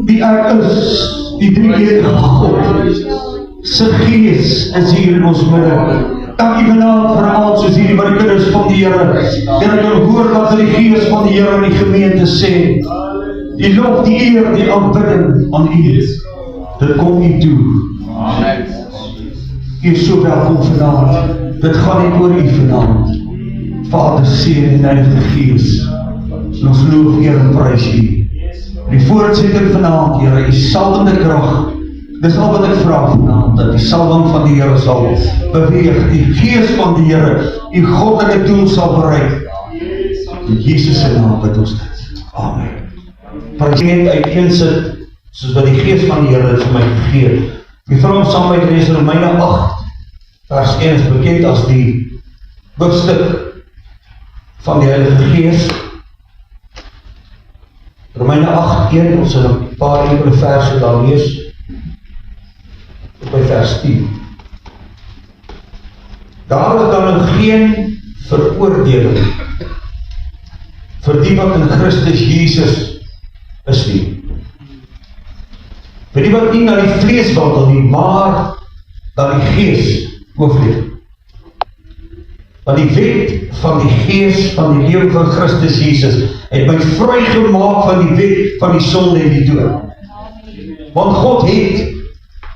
Die ek is, die drie-enige God, se Gees is hier in ons midde. Dankie vanaand vir almal soos hierdie wat die kinders van die Here. Here kan hoor wat die Gees van die Here in die gemeente sê. Die lof, die eer, die aanbidding aan U. Dit kom U toe. Amen. U is so welkom vanaand. Dit gaan nie oor U vanaand. Vader, Seun en Heilige Gees. Ons loof, eer en prys U. Die voortsetting vanaand, Here, die salwende krag. Dis al wat ek vra vanaand, dat die salwing van die Here sal beweeg, die Gees van die Here, die goddelike doel sal bereik. In Jesus se naam bid ons dit. Amen. Prys net uiteensit, soos wat die Gees van die Here vir my gegee. Die vra om saam met lees Romeine 8, vers 1 is bekend as die hoofstuk van die Heilige Gees. Romeine 8:1, ons sal 'n paar enkele verse daar lees, tot by vers 10. Daar is dan geen veroordeling vir die wat in Christus Jesus is nie. Vir die wat nie na die vlees wandel nie, maar na die Gees oorleef. Want die wet van die Gees van die lewe van Christus Jesus het my vrygemaak van die wet van die sonde en die dood. Want God het,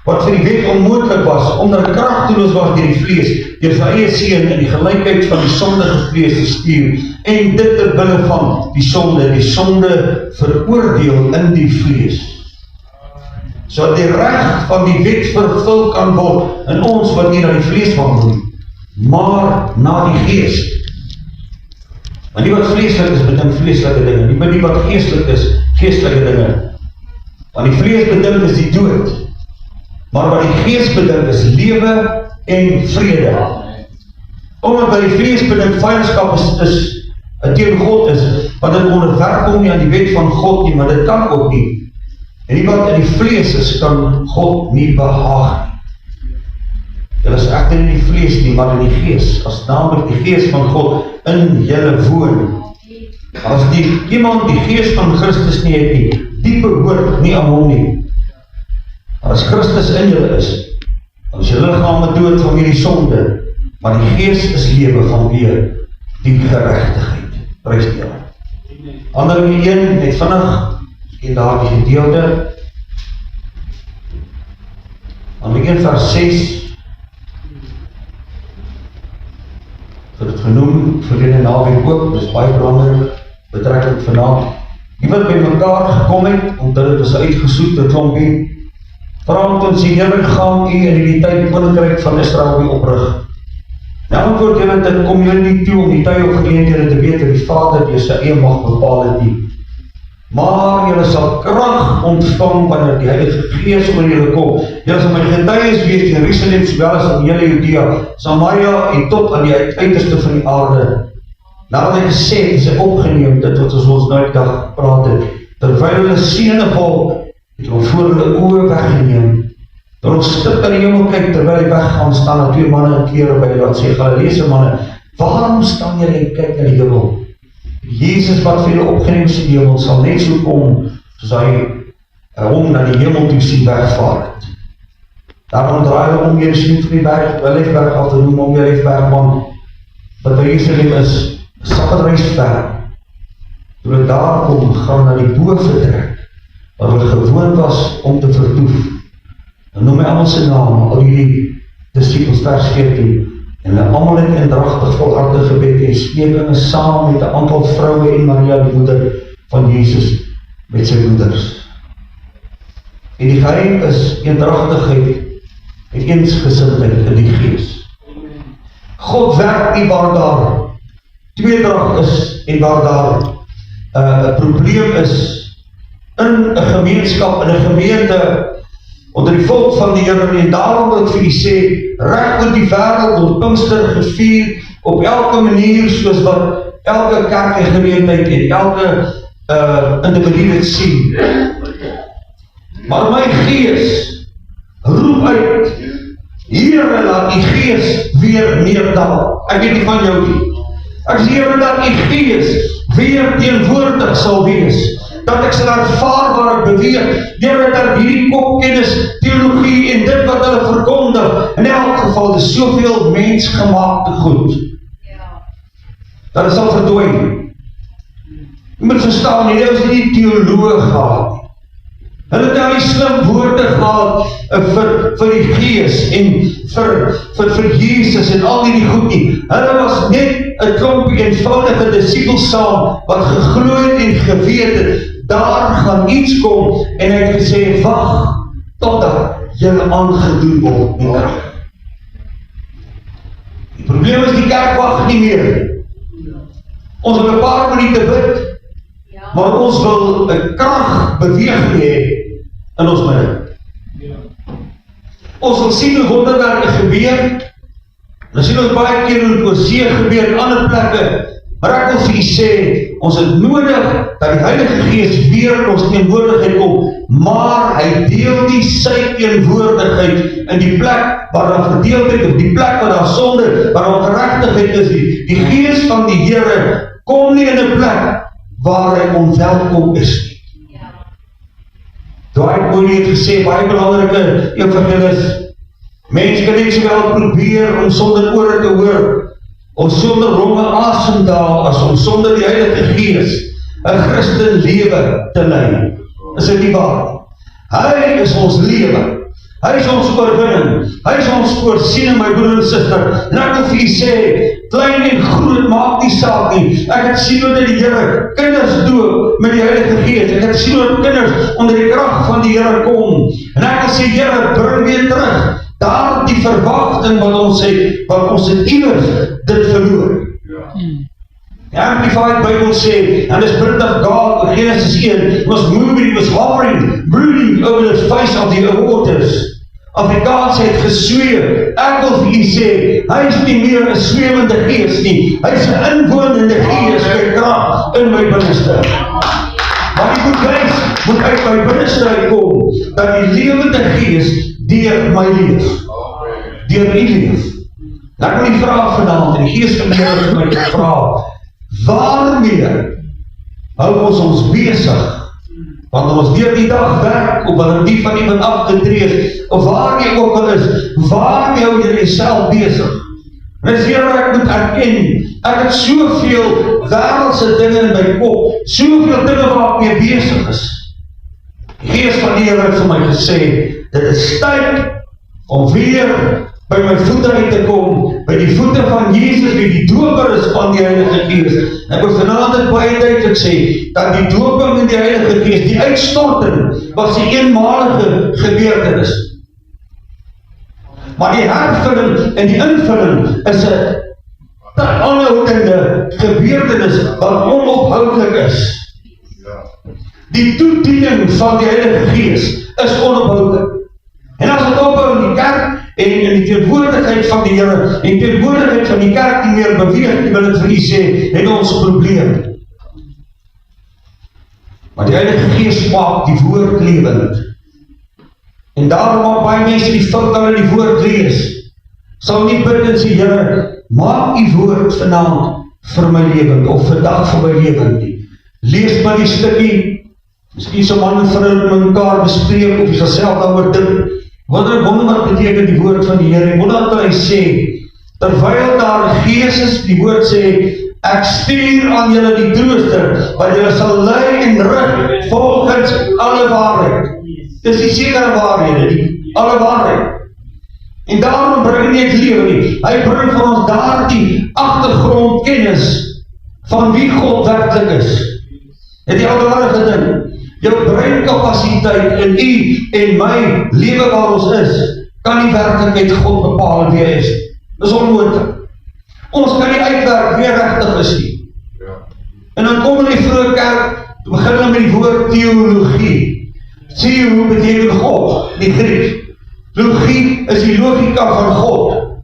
wat vir die wet onmoontlik was, omdat kragteloos was deur die vlees, deur sy eie seun in die gelykheid van die sondige vlees gestuur, en dit ter wille van die sonde veroordeel in die vlees. Sodat die reg van die wet vervul kan word in ons wat nie na die vlees wandel nie, maar na die Gees. Want die wat vleeslik is, bedink vleeslike dinge, nie die wat geestelik is, geestelike dinge. Want die vlees bedink is die dood, maar wat die Gees bedink is lewe en vrede. Omdat wat die vlees bedink vyandskap is teen God is, want dit onderwerp hom nie aan die wet van God nie, maar dit kan ook nie. En die wat in die vlees is, kan God nie behaag nie. Julle is echter nie die vlees nie, maar in die Gees, as namelijk die Gees van God in julle woon. As iemand die Gees van Christus nie het nie, die behoort nie aan hom nie. Maar as Christus in julle is, dan is julle liggame dood vanweë die sonde, maar die Gees is lewe vanweë die geregtigheid. Prys die Here. Handelinge 1, net vinnig, en daar die gedeelte. Handelinge 1 vers 6, vir het genoem, verlede naweek ook, dis baie belangrik, betrekking vanaand. Die wat by mekaar gekom het, omdat het is uitgesoekte klompie, verant ons die Here gaan u in die tyd die koninkryk van Israel weer oprig. Nou antwoord julle, dit kom julle nie toe om die tye of geleenthede te weet dat die Vader deur sy eie mag bepaal het nie. Maar julle sal krag ontvang wanneer die Heilige Gees oor julle kom. Julle sal my getuies wees in Jerusalem, sowel as in hele Judea, Samaria en tot aan die uiterste van die aarde. Nadat hy gesê het, is hy opgeneem, dit wat ons nou die dag gepraat het, terwyl hulle siene volk, het hulle voor hulle oë weggeneem. Door ons stik aan die hemel kyk, terwyl hy weggaan, staan daar 2 manne in klere by, wat sê, Galileese manne, waarom staan julle en kyk na die hemel? Jezus wat vir julle opgeneem is in die hemel, sal net so kom, soos hy hom na die hemel toe sien wegvaar het. Daarom draai hulle om Jerusalem van die berg, Olijfberg af te noem, om Olijfberg, want wat by Jerusalem is, Sabbatreis ver. Toe hulle daar kom, gaan na die boe vertrek, waar hulle gewoon was om te vertoef. En noem my allemaal sy naam, al die disciples vers 14, en hulle allemaal het indrachtig volhartig gebed en smeekinge saam met 'n aantal vrouwe en Maria die moeder van Jezus met sy moeders. En die geheim is eendragtigheid en eensgesindheid in die gees. God werk nie waar daar tweedrag is en waar daar 'n probleem is in 'n gemeenskap, in 'n gemeente, onder die volk van die Here. En daarom wil ek vir u sê, reg oor die wêreld word Pinkster gevier op elke manier, soos wat elke kerk en gemeente en elke individu dit sien. Maar my gees roep uit, Here, laat die gees weer neerdal. Ek weet nie van jou nie. Ek sê, Here, dat die gees weer teenwoordig sal wees, dat ek sal ervaar waar ek beweeg. Here, dat hierdie kopkennis, teologie en dit wat hulle verkondig, in elk geval is soveel mensgemaakte goed, dat het sal verdwyn. Jy moet verstaan, hulle is nie teoloog gehad. Hulle het nou die slim woorde gehad vir die gees en vir Jesus en al die goed nie. Hulle was net 'n klompie eenvoudige disippels saam, wat geglo het en geweet het, daar gaan iets kom, en hy het gesê, wag, totdat julle aangedoen word met krag. Die probleem is, die kerk wag nie meer. Ons wil 'n paar minute bid, maar ons wil 'n kragbeweging hê in ons midde. Ons wil sien hoe wonderwerke gebeur. Ons sien ons baie keer hoe dit oor see gebeur in ander plekke. Maar ek wil vir u sê, ons het nodig dat die Heilige Gees weer in ons teenwoordigheid kom, maar hy deel nie sy teenwoordigheid in die plek waar daar verdeeldheid, of die plek waar daar sonde, waar daar ongeregtigheid is. Die Gees van die Here kom nie in 'n plek waar hy onwelkom is nie. Dwight Moody het gesê, baie belangrike evangelis, mens kan net sowel probeer om sonder ore te hoor, of sonder longe asemdaal, as om sonder die Heilige Gees 'n Christen lewe te lei. Is dit nie waar? Hy is ons lewe. Hy is ons oorwinning. Hy is ons voorsiening, my broer en suster. En ek wil vir u sê, klein en groot maak nie saak nie. Ek het sien hoe dat die Here kinders doop met die Heilige Gees. Ek het sien hoe kinders onder die krag van die Here kom. En ek wil sê, Here, bring weer terug daar die verwagting wat ons het iewers dit verloor. The Amplified Bible sê, and the Spirit of God, Genesis 1, was moving, was hovering, brooding over the face of the waters. Afrikaans het gesweer. Ek wil vir u sê, hy is nie meer 'n swewende gees nie. Hy is 'n inwonende gees met krag in my binneste. Maar die bewijs moet uit my binneste uitkom, dat die lewende gees deur my leef. Deur u leef. Ek wil die vraag vanaand, en die Gees van die Here het my gevra, waarmee hou ons besig? Want ons deur die dag werk, of wanneer die van iemand afgetree is, of waar jy ook al is, waarmee hou jy jouself besig? En as Here, ek moet erken, ek het soveel wêreldse dinge in my kop, soveel dinge waar ek mee besig is. Die Gees van die Here het vir my gesê, dit is tyd om weer by my voete uit te kom, by die voete van Jesus, wie die doper is van die Heilige Gees. Ek wil vanaand dit baie duidelik sê, dat die doping in die Heilige Gees, die uitstorting, was 'n eenmalige gebeurtenis. Maar die hervulling en die invulling is 'n aanhoudende gebeurtenis wat onophoudelik is. Die toediening van die Heilige Gees is onophoudelik. En as het ophou in die kerk, en in die teenwoordigheid van die Here, en die teenwoordigheid van die kerk nie meer beweeg, die wil ek vir u sê, het ons 'n probleem. Maar die Heilige Gees maak die woord lewend. En daarom maak baie mense die fout hulle die woord lees. Sal nie bid en sê, Here, maak die woord vanaand vir my lewend, of vandag vir my lewend nie. Lees maar die stukkie, miskien so man en vrou met mekaar bespreek, of jy sal self daaroor dink. Wat beteken die woord van die Here? Wat hy sê, terwyl daar Gees is, die woord sê, ek stuur aan julle die Trooster, wat julle sal lei en rig volgens alle waarheid. Dis die sekere waarhede, die alle waarheid. En daarom bring hy nie het lewe nie. Hy bring vir ons daar die agtergrondkennis van wie God werklik is. Het jy al daaroor gedink? jou breinkapasiteit in u en my lewe waar ons is, kan nie werklikheid God bepaal wie hy is. Dis onmoontlik. Ons kan nie uitwerk wie regtig is nie. En dan kom in die vroeë kerk, begin hulle met die woord teologie. Theo beteken God, die Grieks. Logie is die logika van God.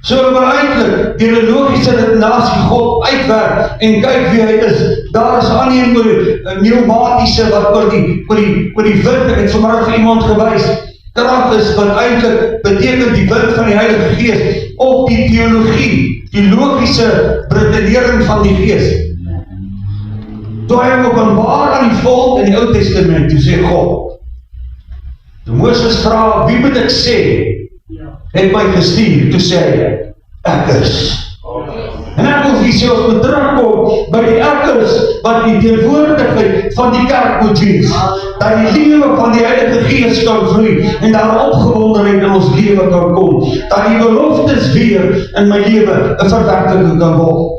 So hulle wil eintlik deur 'n logiese redenasie God uitwerk en kyk wie hy is. Daar is aan oor pneumatiese wat oor die wind, ek het vanmiddag vir iemand gewys, krag is wat eintlik beteken die wind van die Heilige Gees, of die teologie, die logiese redenering van die Gees. Toe hy hom openbaar aan die volk in die Ou Testament, toe sê God, toe Moses vra, wie moet ek sê, het my gestuur, toe sê hy, ek is. En ek wil vir sê, ons moet terugkom by die ek is, wat die teenwoordigheid van die kerk moet wees, dat die lewe van die Heilige Gees kan vloei, en daar opgewondenheid in ons lewe kan kom, dat die beloftes weer in my lewe 'n verwerkliking kan word.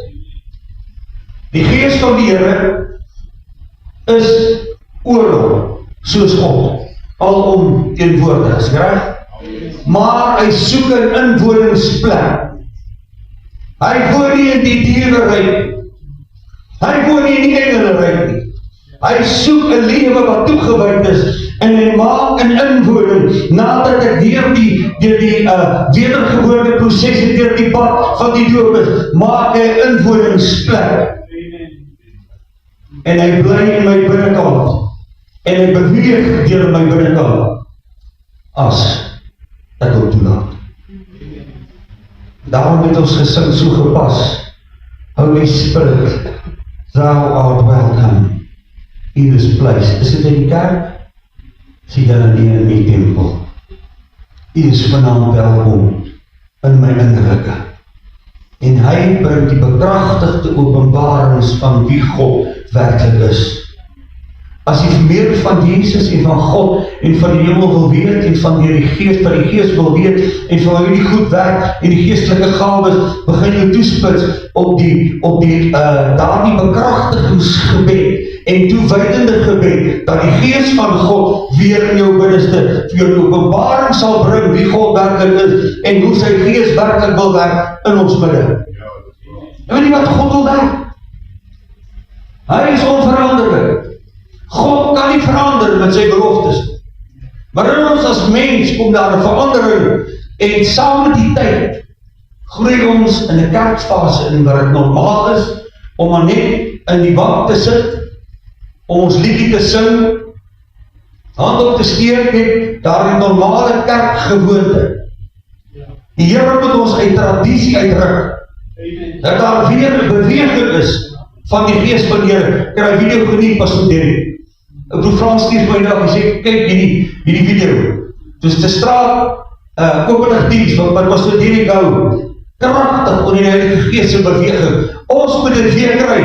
Die Gees van die Here is ooral, soos God, alom teenwoordig is, reg? Maar hy soek 'n inwoningsplek. Hy woon nie in die diereryk, hy woon nie in die engelenryk nie. Hy soek 'n lewe wat toegewyd is, en hy maak 'n inwoning, nadat ek deur die wedergeboorte proses, deur die pad van die doop is, maak hy 'n inwoningsplek. En hy bly in my binnekant, en hy beweeg deur my binnekant, as ek hom toelaat. Daarom het ons gesing so gepas, Holy Spirit, thou art welcome in this place. Is dit in die kerk? Sien dan nie in die tempel. U is vanaand welkom in my innerlike. En hy bring die bekragtigde openbarings van wie God werklik is. As jy meer van Jesus en van God en van die hemel wil weet en van die Gees wil weet en van hoe die goed werk en die geestelike gawes, begin jy toespits op daardie bekragtigingsgebed en toewydende gebed, dat die Gees van God weer in jou binneste vir jou openbaring sal bring wie God werklik is en hoe sy Gees werklik wil werk in ons midde. En weet jy wat God wil werk? Hy is onveranderlik. God kan nie verander met sy beloftes. Maar in ons as mens kom daar 'n verandering en saam met die tyd groei ons in 'n kerkfase in waar dit normaal is om maar net in die bank te sit, om ons liedjie te sing, hand op te steek net, daar 'n normale kerkgewoonte. Die Here moet ons uit tradisie uitruk, dat daar weer 'n beweging is van die Gees van die Here. Kry video geniet, Pastor Derek. Ek bedoel Frans stuur my dag, hy sê, kyk hierdie video. Dus die straat, openligdienst, wat Pastor Derek hou, kragtig onder die Heilige Gees se beweging. Ons moet dit weer kry.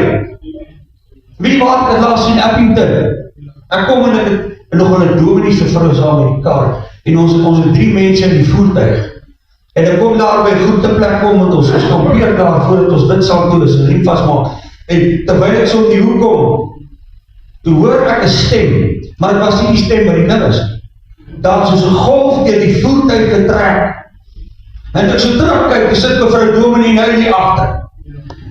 Wie wat ek laas in Appington? Ek kom in nog 'n dominee se vrou saam met die kar, en ons het 3 mense in die voertuig. En ek kom daar by groete plek kom met ons kampeer daar voordat ons wit sand toe is, en riem vastmaak. En terwyl ek so op die hoek kom, toe hoor ek 'n stem, maar dit was nie die stem wat die ding is. Daar soos 'n golf deur die voertuig getrek. En ek so terugkyk, ek sit mevrou Dominee nou hier agter.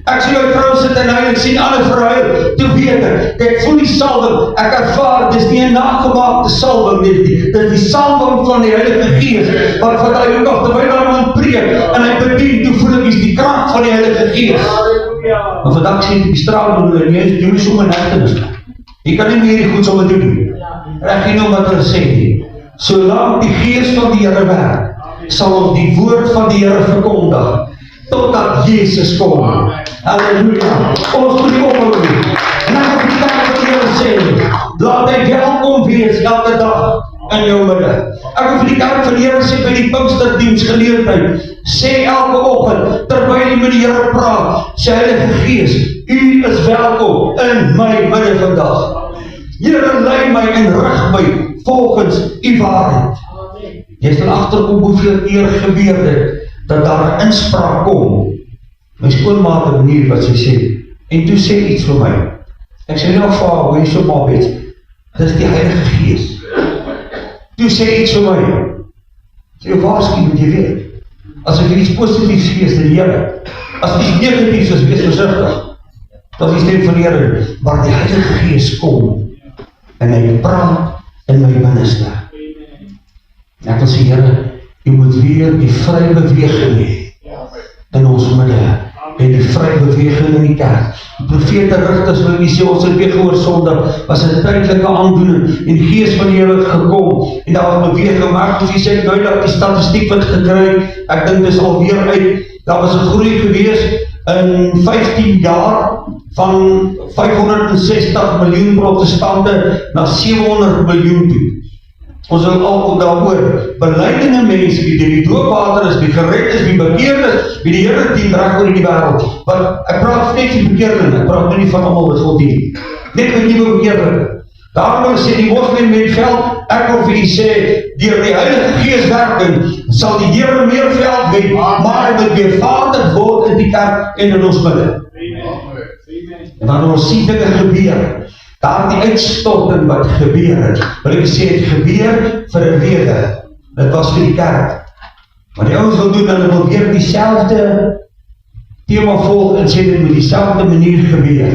Ek sien my vrou sit en hy, ek sien alle verhuil, toe weet ek voel die salwing, ek ervaar, dis nie 'n nagemaakte salwing nie, dit is die salwing van die Heilige Gees, wat hy ook af, terwyl hy man preek, en hy bedien, toe voel ek is die krag van die Heilige Gees. Maar vandag sien ek die straal doen, en jy moet sommer negtenis. Jy kan nie meer die goed sommer doen. Reg nie nou wat hulle sê nie. Solank die Gees van die Here werk, sal ons die woord van die Here verkondig, totdat Jesus kom. Halleluja. Ons moet die ophou nie. En ek wil die kerk van die Here sê, laat hy welkom wees elke dag in jou midde. Ek wil vir die kerk van die Here sê, by die Pinksterdiens geleentheid, sê elke oggend, terwyl jy met die Here praat, sê Heilige Gees, U is welkom in my midde vandag. Here, lei my en rig my volgens U waarheid. Jy sal agterkom hoeveel keer gebeur dit, dat daar 'n inspraak kom. My skoonmaat 'n manier wat sy sê, en toe sê iets vir my. Ek sê nou, vaar, hoe jy so maar weet. Dis die Heilige Gees. Toe sê iets vir my, sê waarsku moet jy weet, as ek iets positiefs gee, is die Here. As iets negatiefs is, wees versigtig. Dat is die stem van die Here, maar die Heilige Gees kom, en hy praat in my binneste. Ek wil sê, Here, jy moet weer die vrye beweging hê, in ons midde, en die vrye beweging in die kerk. Die profete rigters wil nie sê, ons het weer gehoor Sondag, was 'n tydelike aandoening, en die Gees van die Here het gekom, en daar was beweging, maar as jy sê, nou dat die statistiek wat gekry, ek dink dis alweer uit, daar was 'n groei gewees, in 15 jaar, van 560 miljoen protestante, na 700 miljoen toe. Ons wil al daaroor, beleidende mense, wie die doopwater is, wie gered is, wie bekeerd is, wie die Here dien reg oor die wêreld. Want ek praat net van bekeerlinge, ek praat nie van almal wat God dien. Net met nuwe bekeerlinge. Daarom sê die moslim met veld, ek wil vir u sê, deur die Heilige Gees werking, sal die Here meer veld wen, maar hy moet weer vaardig word in die kerk en in ons midde. En wanneer ons sien dinge gebeur, daar die uitstorting wat gebeur het, wil ek sê, het gebeur vir 'n rede. Dit was vir die kerk. Maar die ouens wil doen, hulle wil weer dieselfde thema volg en sê, dit moet dieselfde manier gebeur.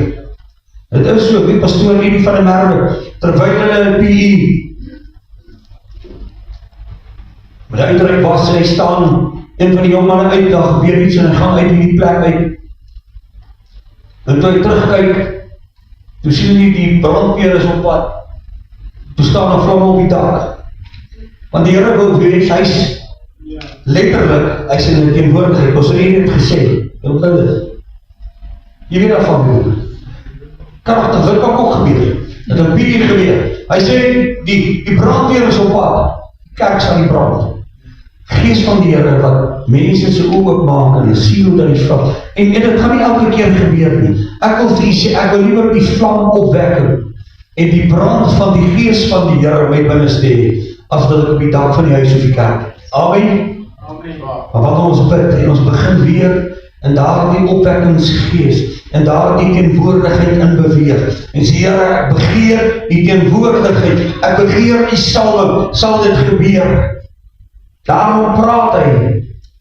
Dit is so, wie pastoor Eddie van der Merwe, terwyl hulle in PE, met die uitreik was, hy staan, een van die jongmanne uit, daar gebeur iets, en hy gaan uit die plek uit, en toe hy terugkyk, toe sien hy die brandweer is op pad, toe staan 'n vlam op die dak, want die Here wil wees, hy is letterlik, hy is in die teenwoordigheid, ons het gesê, jy weet daarvan doen, kragtig, dit kan ook gebeur, dit het bier gebeur, hy sê, die brandweer is op pad, die kerk sal die brand, Gees van die Here wat mense se oë oopmaak en sien hoe dat die vlam, en dit gaan nie elke keer gebeur nie, ek wil vir u sê, ek wil liewer die vlam opwek, en die brand van die Gees van die Here my binneste hê, as dat ek op die dak van die huis of die kerk. Amen. Maar wat ons bid, en ons begin weer in daardie opwekkingsgees, en daardie teenwoordigheid in beweeg, en sê, Here, ek begeer die teenwoordigheid, ek begeer die salwing, sal dit gebeur. Daarom praat hy.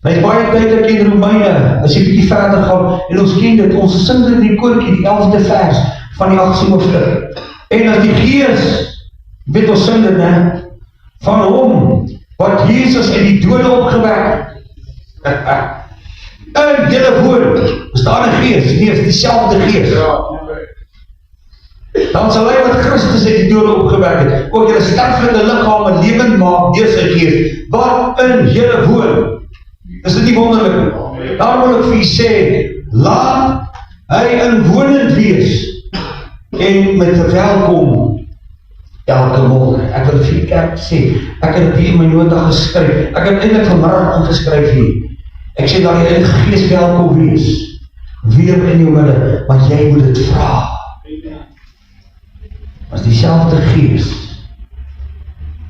Hy is baie duidelik in Romeine, as jy bietjie verder gaan, en ons ken dit, ons sing dit in die koortjie, die 11de vers van die 8ste hoofstuk. En as die Gees, weet ons sing dit, ne, van hom, wat Jesus uit die dode opgewek, in julle woon, is daar 'n Gees, nee, is dieselfde Gees. Dan sal hy wat Christus uit die dode opgewek het, ook julle sterflike liggame lewend maak deur sy Gees, wat in julle woon. Is dit nie wonderlik? Daarom wil ek vir u sê, laat hy inwonend wees, en met verwelkom elke môre. Ek wil vir die kerk sê, ek het dit in my nota geskryf, ek het eintlik vanmiddag ingeskryf hier, ek sê dat die Heilige Gees welkom wees, weer in jou midde, maar jy moet dit vra. As dieselfde Gees,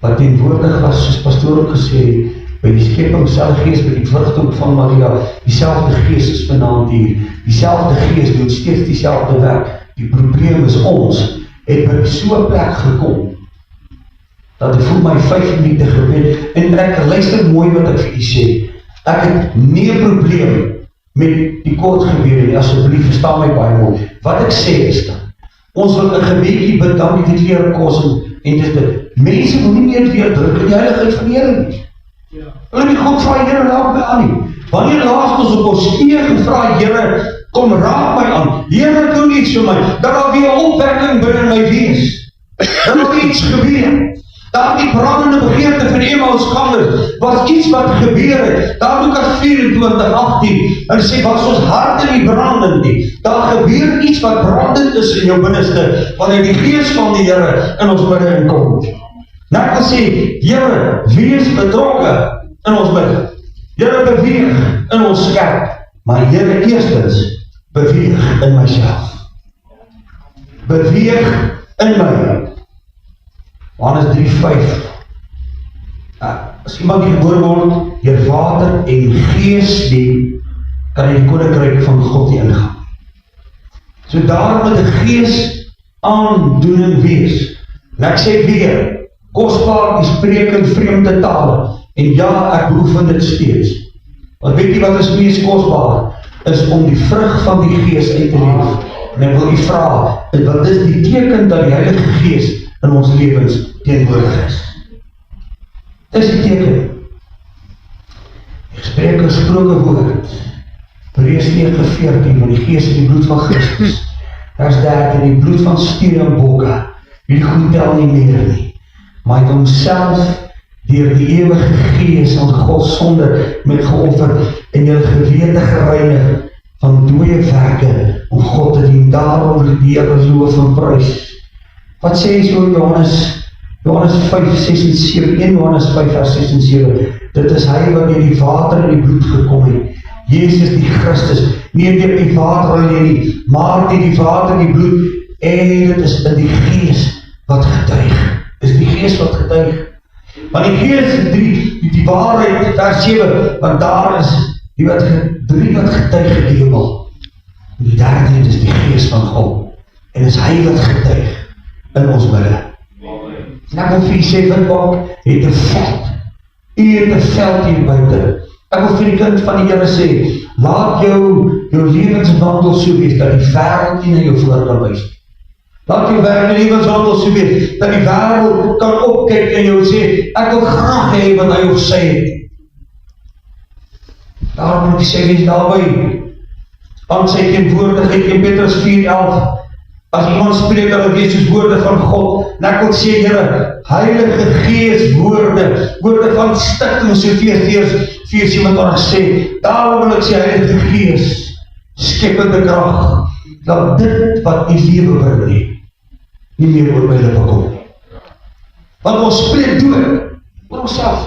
wat teenwoordig was, soos pastoor ook gesê, by die skepping self Gees, by die vrugte van Maria, dieselfde Gees is vanaand hier, dieselfde Gees doen steeds dieselfde werk. Die probleem is ons, het by so 'n plek gekom, dat ek voel my 5 minute gebed, en ek luister mooi wat ek vir u sê, ek het nie 'n probleem met die kort gebede nie, asseblief verstaan my baie mooi, wat ek sê is dat, ons wil 'n gebedjie bid, dan die klere kos, en dit, mense wil nie meer weer druk in die heiligheid van die Here nie, hulle nie God vra, Here, raak my aan nie, wanneer laat ons op ons knieë gevra, Here, kom raak my aan, Here, doen iets vir my, dat daar weer opwekking binne my wees, dat daar iets gebeur, daar die brandende begeerte van Emmausgangers, was iets wat gebeur het, daar Lukas 24:18, en sê, was ons harte nie brandend nie, daar gebeur iets wat brandend is in jou binneste, wanneer die Gees van die Here in ons midde inkom. Nou ek wil sê, Here, wees betrokke in ons midde, Here, beweeg in ons kerk, maar Here, eerstens, beweeg in myself, beweeg in my. Johannes 3:5, as iemand die gebore word, deur water en Gees die, kan in die koninkryk van God nie ingaan. So daarom moet 'n Gees aandoening wees, En ek sê weer, kosbaar is spreek in vreemde tale, en ja, ek beoefen dit steeds. Want weet jy wat is mees kosbaar? Is om die vrug van die Gees uit te leef. En ek wil u vra, wat is die teken dat die Heilige Gees in ons lewens teenwoordig is? Dit is die teken. Ek spreek 'n gesproke woord, Hebreërs 9:14, van die Gees en die bloed van Christus. Vers 13, die bloed van stiere en bokke, die goed tel nie meer nie, maar hy het homself deur die ewige Gees aan God sonde met geoffer en julle gewete gereinig van dooie werke om God te dien. Daarom wil die Here loof en prys. Wat sê so Johannes 5, 6 en 7, 1 Johannes 5 vers 6 en 7, dit is hy wat deur die water en die bloed gekom het, Jezus die Christus, nie deur die water alleen nie, maar deur die water en die bloed, en dit is in die Gees wat getuig, is die Gees wat getuig, want die Gees is die waarheid, vers 7, want daar is drie wat getuig in die hemel, en die derde is die Gees van God, en is hy wat getuig in ons midde. En ek wil vir jy sê, Witbank het 'n veld, u het 'n veld hier buiten. Ek wil vir die kind van die Here sê, laat jou lewenswandel so wees, dat die wêreld nie na jou voor kan wys. Laat jou lewenswandel so wees, dat die wêreld kan opkyk en jou sê, ek wil graag hê wat hy of sy het. Daarom moet ek sê, wees daarby, aan sy teenwoordigheid in Petrus 4:11, as iemand spreek, dat het wees soos woorde van God, en ek wil sê, Here, Heilige Gees woorde van stigting, so Efesiërs 4:27 sê, daarom wil ek sê, Heilige Gees, skepende krag, dat dit wat die lewe bring nie meer oor my lippe kom. Want ons spreek dood oor onsself,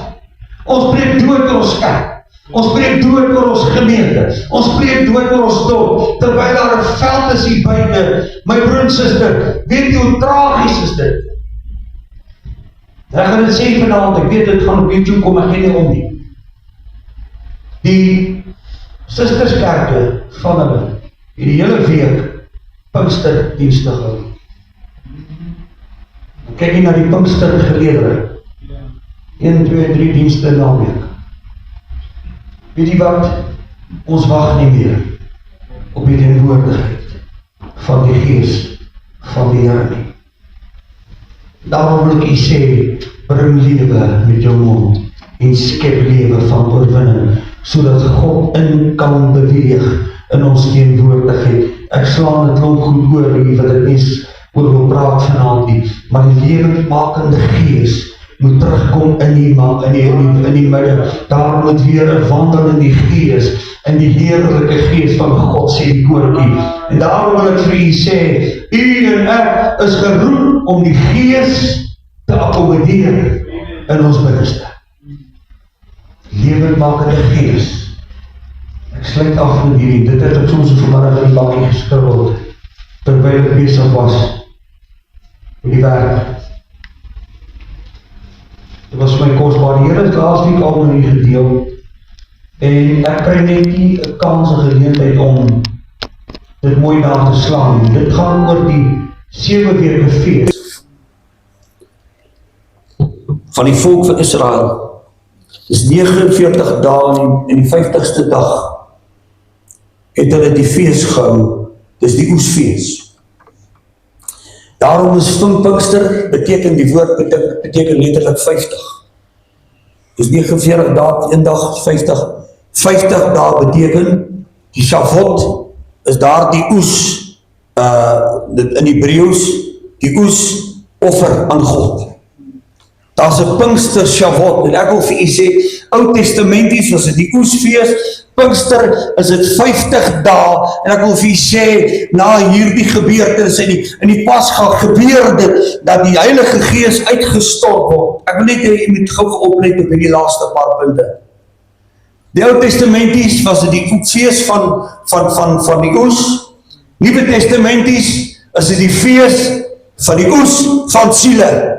ons spreek dood oor ons kerk, ons spreek dood oor ons gemeente, ons spreek dood oor ons dorp, terwyl daar 'n veld is hier buite, my broer en suster, weet jy hoe tragies is dit? Ek gaan dit sê vanavond, ek weet dit gaan op YouTube kom, ek gee nie om nie. Die susterskerke van hulle, die hele week, Pinksterdienste gehou. Kyk jy na die Pinkstergeleedere, 1, 2, 3 dienste in die week. Weet jy wat, ons wag nie meer op die teenwoordigheid van die Gees van die Here nie. Daarom wil ek u sê, bring lewe met jou mond en skep lewe van oorwinning, sodat God in kan beweeg in ons teenwoordigheid. Ek slaan dit klomp goed oor hier, wat ek nie oor wil praat vanavond nie, maar die lewendmakende Gees moet terugkom in die midde. Daar moet weer 'n wandel in die Gees, in die heerlike Gees van God, sê die koortjie. En daarom wil ek vir u sê, u en ek is geroep om die Gees te akkommodeer in ons binneste. Lewendmakende Gees. Ek sluit af met hierdie, dit het ek soms vanmiddag in die bakkie geskribbel, terwyl ek besig was in die werk. Dit was my kosbaar. Die Here het laasweek al met u gedeel, en ek kry net nie 'n kans en geleentheid om dit mooi daar te slaan. Dit gaan oor die 7 weke fees van die volk van Israel. Dis 49 dae en die 50ste dag het hulle die fees gehou. Dis die oesfees. Daarom is Pinkster, beteken die woord, beteken letterlik 50. Dus 49 dae, 1 dag 50. 50 dae beteken, die Shavuot is daar die oes, in Hebreëus, die oes offer aan God. Daar's 'n Pinkster Shavuot, en ek wil vir u sê, Ou Testamenties was dit die oesfees, Pinkster is dit 50 dae, en ek wil vir u sê, na hierdie gebeurtenis in die Pasga gebeur dit, dat die Heilige Gees uitgestort word. Ek wil net hê, jy moet gou oplet op die laaste paar punte. Die Ou Testamenties was dit die fees van die oes, Nuwe Testamenties is dit die fees van die oes van siele.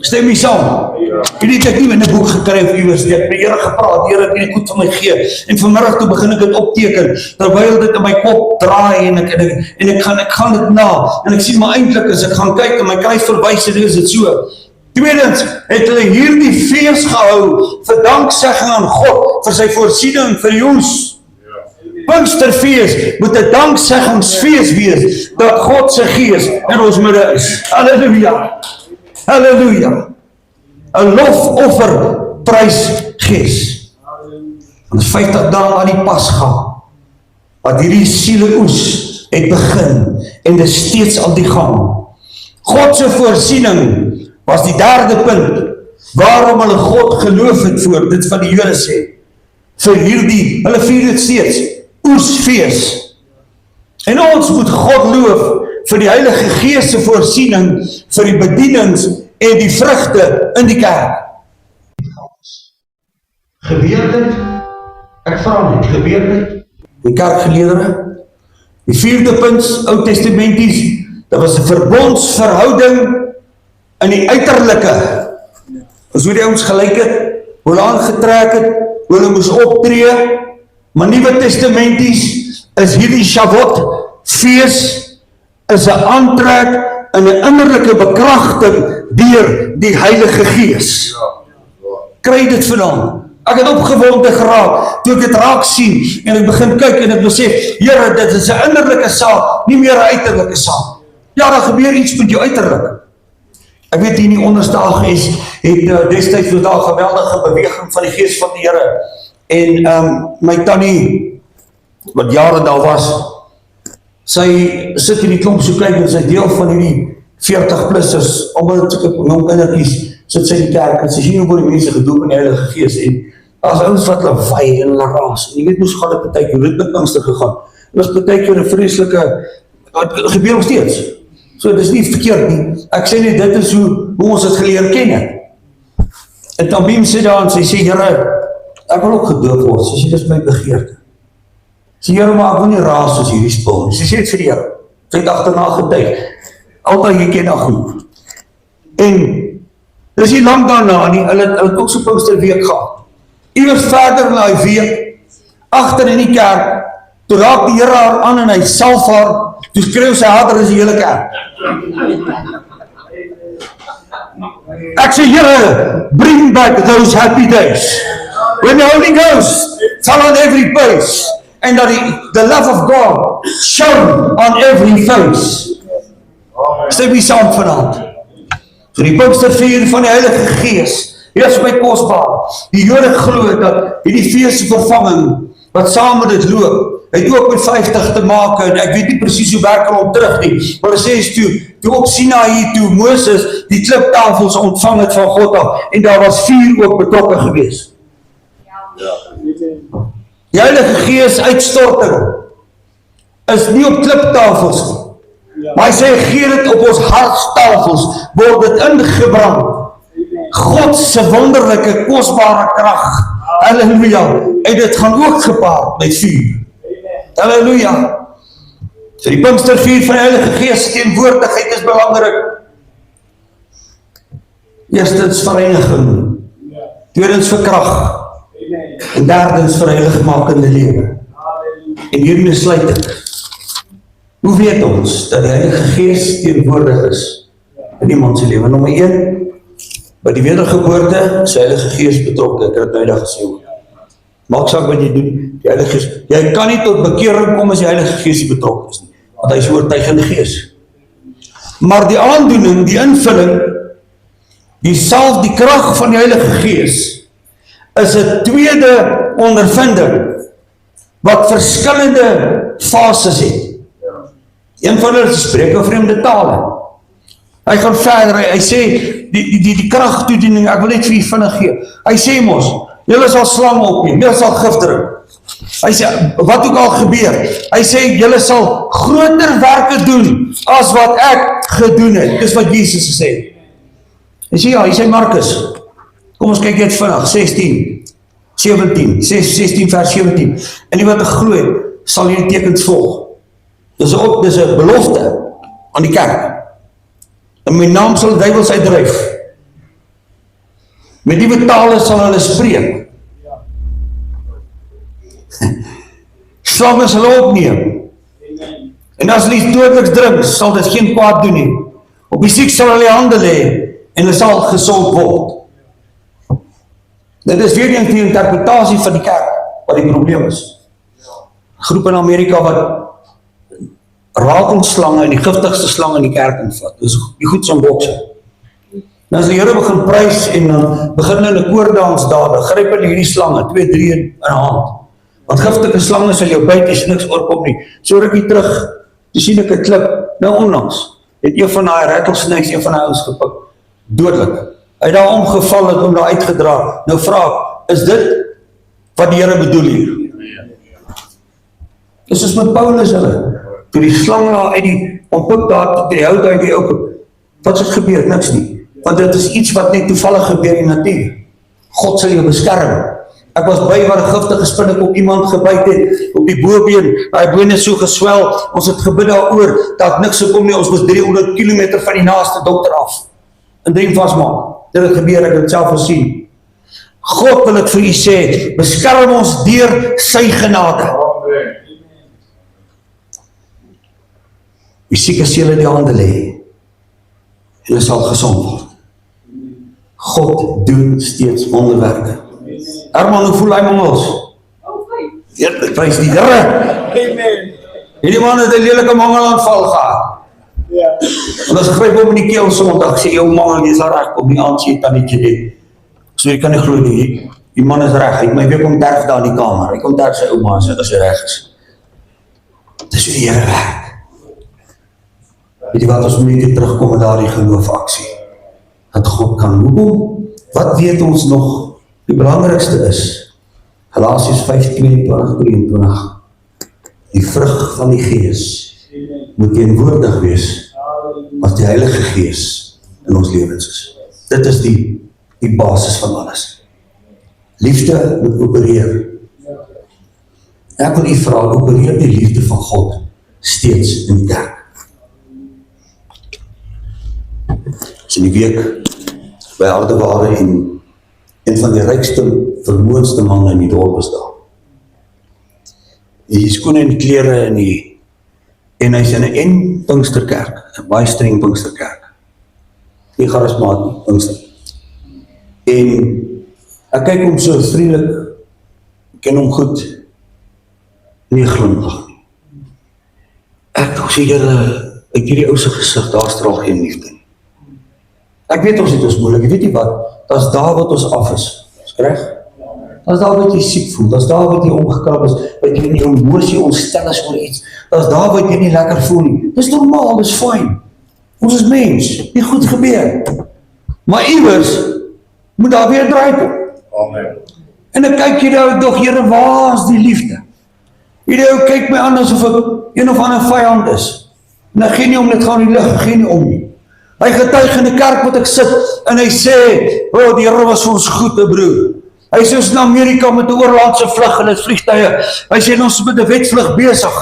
Stem nie saam. Jy weet, ek nie in 'n boek gekry of iewers, ek het met die Here gepraat, die Here het hierdie goed vir my gegee, en vanmiddag toe begin ek dit opteken, terwyl dit in my kop draai, en ek gaan dit na, en ek sien maar eintlik as ek gaan kyk, en my kruis verwys, en is dit so. Tweedens, het hulle hierdie fees gehou, vir danksegging aan God, vir sy voorsiening vir die oes. Pinksterfees moet 'n dankseggingsfees wees, dat God se gees in ons midde is. Halleluja. Halleluja. 'n lofoffer prysgees. Ons 50 dae na die Pasga, wat hierdie sieleoes het begin, en dit steeds aan die gang. God se voorsiening was die derde punt, waarom hulle God geloof het voor, dit van die Jode sê, vir hierdie, hulle vier dit steeds, oesfees. En ons moet God loof vir die Heilige Gees se voorsiening, vir die bedienings en die vrugte in die kerk. Gebeur dit? Ek vra net, gebeur dit? Die kerkgeleerdere, die vierde punt, Ou Testamenties, dit was 'n verbondsverhouding in die uiterlike. As hoe die ouens gelyk het, hoe hulle aangetrek het, hoe hulle moes optree, maar Nuwe Testamenties is hierdie Shavuot fees, is 'n aantrek en 'n innerlike bekragting deur die Heilige Gees. Kry dit vandaan. Ek het opgewonde geraak, toe ek dit raak sien, en ek begin kyk en ek besef, Here, dit is 'n innerlike saak, nie meer 'n uiterlike saak. Ja, daar gebeur iets met jou uiterlik. Ek weet hier in die onderste AGS het destyds was daar 'n geweldige beweging van die Gees van die Here. En my tannie, wat jare daar was, sy sit in die klomp so klein, en sy deel van hierdie 40-plussers, almal jong kindertjies, sit sy in die kerk, en sy sien hoe word die mense gedoop in die Heilige Gees, en as ouens wat hulle vaai en hulle raas, en jy weet moes gaan dit partykeer, hoe dit met angste gegaan, dit was partykeer 'n vreeslike, wat gebeur nog steeds, so dit is nie verkeerd nie, ek sê net, dit is hoe ons het geleer ken het. En Tambiem sê daar, en sy sê, Here, ek wil ook gedoop word, sy sê, dit is my begeerte. Sy sê, Here, maar ek wil nie raas soos hierdie spul nie, sy sê het vir die Here, sy het agterna getuig, altyd jy ken na goed. En dis nie lang daarna nie, hulle het ook so Pinksterweek gehad. Iewers verder na die week, agter in die kerk, toe raak die Here haar aan en hy salf haar, toe skreeu sy harder as die hele kerk. Ek sê, Here, bring back those happy days, when the Holy Ghost fell on every face, and that the love of God shone on every face. Stem nie saam vanaand. So die Pinkstervier van die Heilige Gees, hier is my kosbaar. Die Jode glo dat hierdie fees se vervanging, wat saam met dit loop, het ook met 50 te maak, en ek weet nie presies hoe werk hom terug nie, maar hy sê toe op Sinaï, toe Moses die kliptafels ontvang het van God af, en daar was 4 ook betrokke gewees. Die Heilige Gees uitstorting is nie op kliptafels nie, maar hy sê, gee dit op ons hartstafels, word dit ingebrand. God se wonderlike, kosbare krag, halleluja, en dit gaan ook gepaard met vuur. Halleluja. So die Pinkstervier van die Heilige Gees teenwoordigheid is belangrik. Eerstens vereniging, tweedens vir krag, en derdens vir heiligmakende lewe. En hiermee sluit ek. Hoe weet ons dat die Heilige Gees teenwoordig is in iemand se lewe? Nommer 1, by die wedergeboorte is die Heilige Gees betrokke. Ek het dit nou gesê. Maak saak wat jy doen, die Heilige Gees. Jy kan nie tot bekering kom as die Heilige Gees nie betrokke is nie, want hy is oortuigende Gees. Maar die aandoening, die invulling, die krag van die Heilige Gees, is 'n tweede ondervinding, wat verskillende fases het. Een van hulle spreek oor vreemde tale. Hy gaan verder, hy sê, die kragtoediening, ek wil net vir jy vinnig gee. Hy sê mos, julle sal slang opneem, julle sal gif drink. Hy sê, wat ook al gebeur, hy sê, julle sal groter werke doen, as wat ek gedoen het. Dis wat Jesus gesê. Hy sê, ja, hy sê Markus, kom ons kyk net vinnig, 16 vers 17, en die wat geglo het, sal hierdie tekens volg. Dis 'n belofte aan die kerk. In my naam sal duiwels uitdryf, Met die tale sal hulle spreek. Slange sal hulle opneem. En as hulle iets dodeliks drink, sal dit geen kwaad doen nie. Op die siek sal hulle hande lê en hulle sal gesond word. Dit is weer eens die interpretasie van die kerk wat die probleem is. Groep in Amerika wat ratelslange en die giftigste slang in die kerk invat. Dis die goed som bokse. En as die Here begin prys en dan begin hulle in 'n koordans daar, dan gryp hulle hierdie slange, 2, 3 in 'n hand. Want giftige slange sal jou byt as niks oorkom nie. So rukkie terug, toe sien ek 'n klip, nou onlangs, het een van daai rattlesnakes, een van die ouens gepik, dodelik. Hy het daar omgeval, het hom daar uitgedra. Nou vra ek, is dit wat die Here bedoel hier? Dis soos met Paulus hulle, toe die slang daar uit die ontpik daar, die hout uit die ou, wat het gebeur? Niks nie. Want dit is iets wat net toevallig gebeur in die natuur. God sal jou beskerm. Ek was by waar 'n giftige spinnek op iemand gebyt het, op die bobeen, daai been het so geswel, ons het gebid daaroor, dat niks gekom nie, ons was 300 km van die naaste dokter af. En drie vasmaak. Dit het gebeur, ek het dit self gesien. God wil ek vir u sê, beskerm ons deur sy genade. Die sieke sal in die hande lê, en hulle sal gesond word. God doen steeds wonderwerke. Herman, hoe voel hy mangels? Ja, prys die Here. Hierdie man het 'n lelike mangelaanval gehad. En as gryp hom in die keel Sondag, sê jou mangel, jy is reg, op die aand sê jy tannetjie dit. So jy kan nie glo nie, die man is reg, hy het my weer kom terg daar in die kamer, hy kom terg sy ouma en sê, as hy reg is. Dis hoe die Here werk. Weet jy wat, ons moet nie terugkom met daardie geloofaksie. Dat God kan. Hoekom? Wat weet ons nog? Die belangrikste is, Galasiërs 5:22-23, die vrug van die Gees moet teenwoordig wees, as die Heilige Gees in ons lewens is. Dit is die basis van alles. Liefde moet opereer. Ek wil u vra, opereer die liefde van God steeds in die kerk. Is in die week by Hardeware en een van die rykste, vermoënste manne in die dorp is daar. Die skoene en klere en hy is in 'n Pinksterkerk, 'n baie streng Pinksterkerk. Nie charismaat nie, Pinkster. En ek kyk hom so vriendelik, ken hom goed, nie glimlag nie. Ek sê, Here, uit hierdie ou se gesig, daar straal geen liefde nie. Ek weet ons het ons moeilik, weet jy wat, dat is daar wat ons af is reg? Dat is daar wat jy siek voel, dat is daar wat jy omgekrap is, wat jy in die emosie ontstel is oor iets, dat is daar wat jy nie lekker voel nie. Dis normaal, dis fyn. Ons is mens, nie goed gebeur. Maar iewers moet daar weer draai kom. Amen. En dan kyk jy nou, toch, Here, waar is die liefde? Hierdie ou kyk my aan asof ek een of ander vyand is. En dan gee nie om, dit gaan nie lig, gee nie om nie. Hy getuig in die kerk wat ek sit, en hy sê, oh, die Here was vir ons goed, broer. Hy sê, ons in Amerika met 'n oorlandse vlug, en het vliegtuie. Hy sê, ons met 'n wetvlug besig.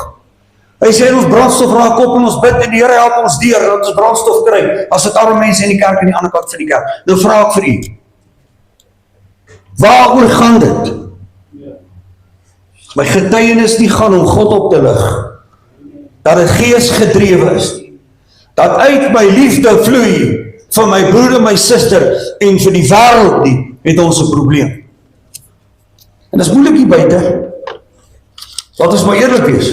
Hy sê, ons brandstof raak op, en ons bid, en die Here help ons deur, dat ons brandstof kry, as het arme mense in die kerk, en die ander kant van die kerk. Nou vra ek vir u, waaroor gaan dit? My getuienis nie gaan om God op te lig, dat het gees gedrewe is, dat uit my liefde vloei, vir my broer en my suster, en vir die wêreld nie, het ons 'n probleem. En dat is moeilik hier buite, laat ons maar eerlik wees.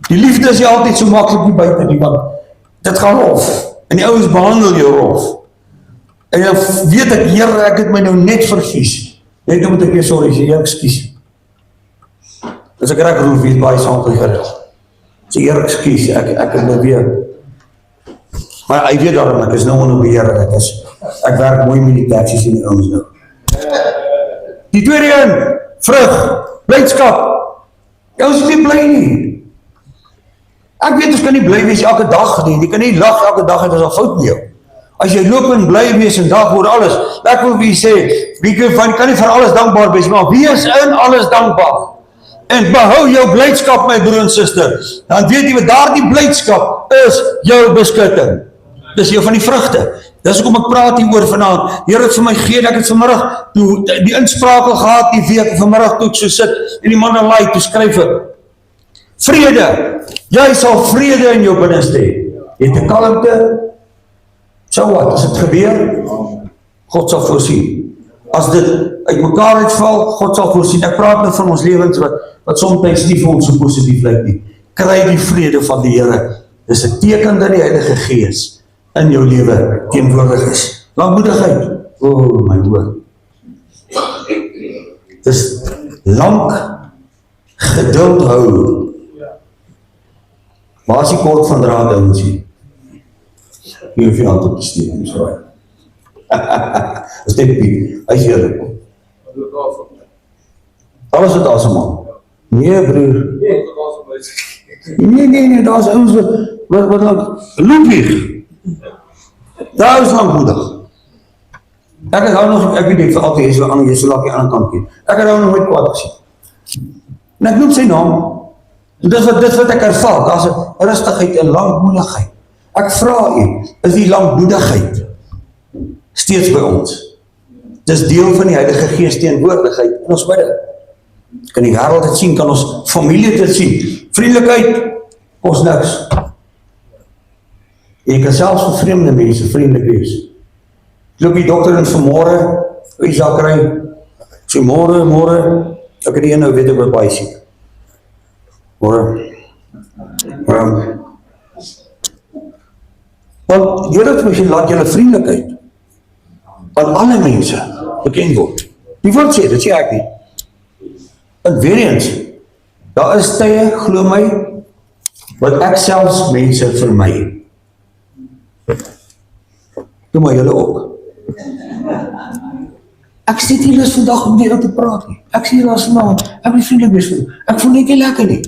Die liefde is nie altyd so maklik hier buite nie, want dit gaan rof, en die ouens behandel jou rof. En dan weet ek, Here, ek het my nou net vergies. Net moet ek weer sorry sê, ja, ekskuus. As ek reg roef, weet baie saam te Here. Sê, Here, ekskuus, ek het nou weer. Maar hy weet daarom, ek is nou onder beheer, ek werk mooi met die taxies en die ouens nou. Die tweede een, vrug, blydskap. Ons is nie bly nie. Ek weet, ons kan nie bly wees elke dag nie, jy kan nie lag elke dag en dit is al fout met jou. As jy loop en bly wees en dag oor alles, ek wil wie sê, wie kan nie vir alles dankbaar wees, maar wees in alles dankbaar. En behou jou blydskap, my broer en suster. Dan weet jy wat, daardie blydskap is jou beskutting. Dis jou van die vrugte. Dis hoekom ek praat hier oor vanaand. Here het vir my gegee, ek het vanmiddag toe die insprake gehad die week, vanmiddag toe ek so sit en die man in lei, toe skryf ek, vrede, jy sal vrede in jou binneste hê. Jy het 'n kalmte, so wat, as dit gebeur, God sal voorsien. As dit uit mekaar uitval, God sal voorsien. Ek praat nou van ons lewens wat soms nie vir ons so positief lyk nie. Kry die vrede van die Here. Dis 'n teken dat die Heilige Gees in jou lewe teenwoordig is. Lankmoedigheid. O, my woord. Dis lank geduld hou. Maar as jy kort van draad hou, moet jy hoef jy hand op te steek, nie so raai. Dis net Piet, hy is eerlijk. Alles wat awesome man. Nee broer. Nee, daar is ouens wat loopweeg. Daar is lankmoedig. Ek het hou nog, ek weet nie, vir altyd jy so laat die ander kant keer. Ek het hou nog nooit kwaad gesien. En ek noem sy naam. Dis wat ek ervaar, daar is 'n rustigheid en lankmoedigheid. Ek vra u, is die lankmoedigheid steeds by ons? Dis deel van die Heilige Gees teenwoordigheid in ons midde. Kan die wêreld dit sien, kan ons familie dit sien. Vriendelikheid kos niks. Jy kan selfs vir vreemde mense vriendelik wees. Loop die dokter in vanmôre, Isak kry, sê môre, ek het die een nou weet ek wat baie siek. Môre. Want Here het misschien laat julle vriendelikheid aan alle mense bekend word. Die woord sê, dit sê ek nie. En weer eens, daar is tye, glo my, wat ek selfs mense vermy. Doe maar julle ook. Ek sê nie lus vandag om weer te praat nie. Ek sê julle as vanavond, ek wil vriendelik wees vir. Ek voel net nie lekker nie.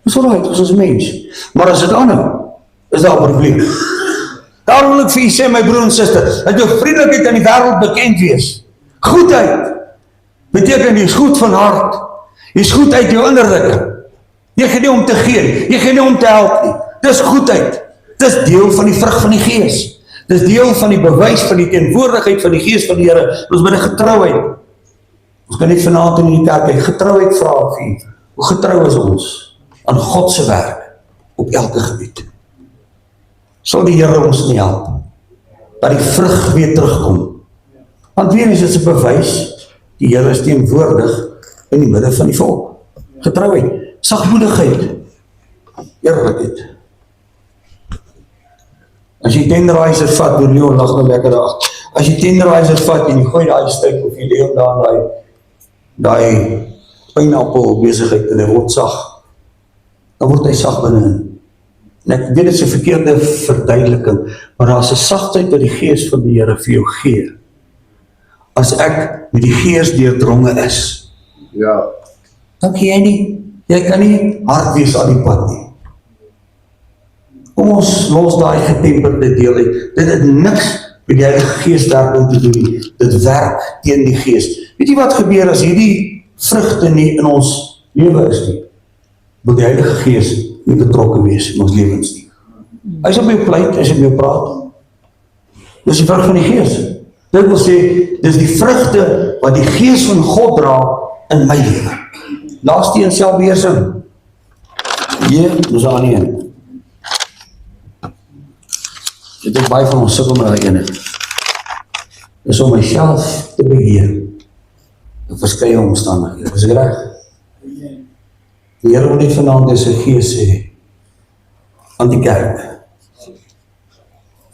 Dis alright, ons is mens. Maar as dit aanhou, is daar 'n probleem. Daarom wil ek vir u sê, my broer en suster, dat jou vriendelikheid aan die wêreld bekend wees. Goedheid beteken jy is goed van hart. Jy is goed uit jou innerlike. Jy gee nie om te gee, jy gee nie om te help nie. Dis goedheid. Dis deel van die vrug van die Gees. Dis deel van die bewys van die teenwoordigheid van die Gees van die Here. Ons met 'n getrouheid. Ons kan nie vanaand in die kerk getrouheid vra vir u. Hoe getrou is ons aan God se werk op elke gebied? Sal die Here ons nie help dat die vrug weer terugkom. Want weer is dit 'n bewys, die Here is teenwoordig in die midde van die volk. Getrouheid, sagmoedigheid, eerlikheid. As jy tenderizer vat, door Leon lag nou lekker daar. As jy tenderizer vat en jy gooi daai stuk of jy lê hom daar daai pineappel besigheid en hy word sag, dan word hy sag binne. En ek weet dit is 'n verkeerde verduideliking, maar daar is 'n sagtheid wat die Gees van die Here vir jou gee. As ek met die Gees deurdronge is, ja, dan kan jy kan nie hard wees aan die pad nie. Kom ons los daai getemperde deel uit. Dit het niks met die Heilige Gees daarin te doen nie. Dit werk teen die Gees. Weet jy wat gebeur as hierdie vrugte nie in ons lewe is nie? Wil die Heilige Gees nie betrokke wees in ons lewens nie. Hy is op jou pleit, hy is op jou praat. Dis die vrug van die Gees. Dit wil sê, dis die vrugte wat die Gees van God dra in my lewe. Laaste een selfbeheersing. Dis aan die een. Dit is baie van ons sukkel met daai ene. Dis om myself te beheer in verskeie omstandighede. Is ek reg? Die Here wil net vanaand in sy Gees sê aan die kerk.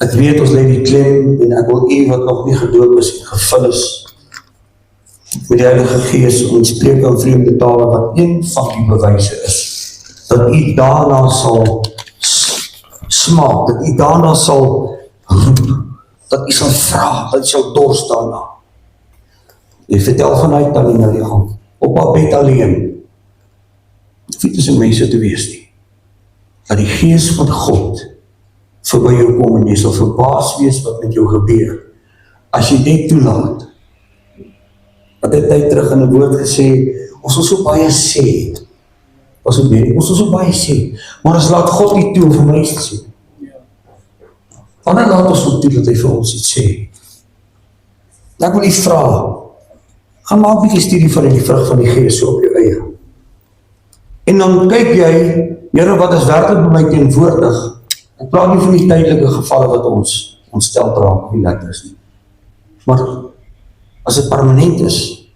Ek weet ons lê die klem en ek wil u wat nog nie gedoop is en gevul is met die Heilige Gees om spreek in vreemde tale wat een van die bewyse is dat u daarna sal smaak, dat u daarna sal roep, dat u sal vra, dat u sal dorst daarna. Jy vertel vanuit Tannie na die hand, op haar bed alleen. Dit is om mense te wees nie. Dat die Gees van God voorbij jou kom en jy sal verbaas wees wat met jou gebeur. As jy dit toelaat. Wat het tyd terug in 'n woord gesê, ons wil so baie sê. Ons wil so baie sê, maar ons laat God nie toe om vir my te sê. Wanneer laat ons op toe dat hy vir ons iets sê? Ek wil u vra, gaan maak 'n bietjie studie van die vrug van die Gees so op jou eie. En dan kyk jy, Here, wat is werklik by my teenwoordig? Ek praat nie van die tydelike gevalle wat ons ontstel raak, nie lekker is nie. Maar as dit permanent is,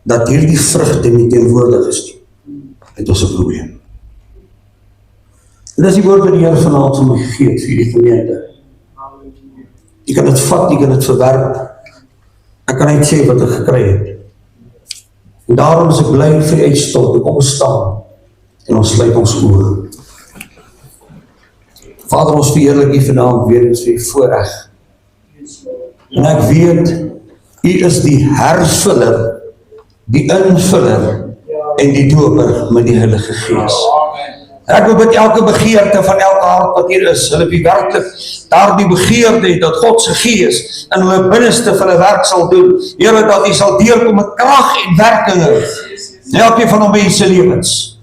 dat hierdie vrugte nie teenwoordig is nie, het ons 'n probleem. En dis die woord wat die Here vanaand vir my gegee het vir die gemeente. Jy kan dit vat, jy kan dit verwerp. Ek kan net sê wat ek gekry het. En daarom is ek bly vir die uitstort, kom ons staan en ons sluit ons oë. Vader, ons verheerlik U vanaand weer eens vir U voorreg. En ek weet, U is die hervuller, die invuller en die doper met die Heilige Gees. Ek wil bid elke begeerte van elke hart wat hier is, hulle wie werklik daardie begeerte het, dat God se Gees in hulle binneste vir hulle werk sal doen. Here, dat U sal deurkom met krag en werkinge in elkeen van ons mense lewens.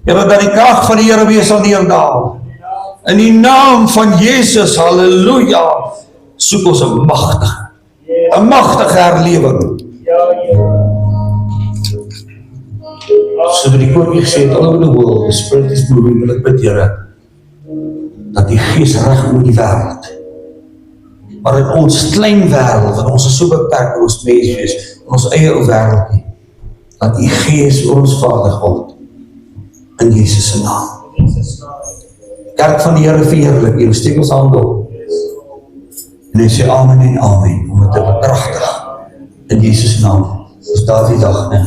Here, dat die krag van die Here weer sal neerdaal. In die naam van Jesus, halleluja, soek ons 'n magtige herlewing. So die koning gesê het, all over the world, the Spirit is moving, wil ek bid, Here, dat die Gees reg oor die wêreld, maar in ons klein wêreld, want ons is so beperk in ons menswees, in ons eie ou wêreldjie, dat die Gees oor ons vaardig word, in Jesus se naam. Kerk van die Here verheerlik, Here, steek ons hande op, en hy sê amen en amen, om het te bekragtig, in Jesus naam, is daar die dag,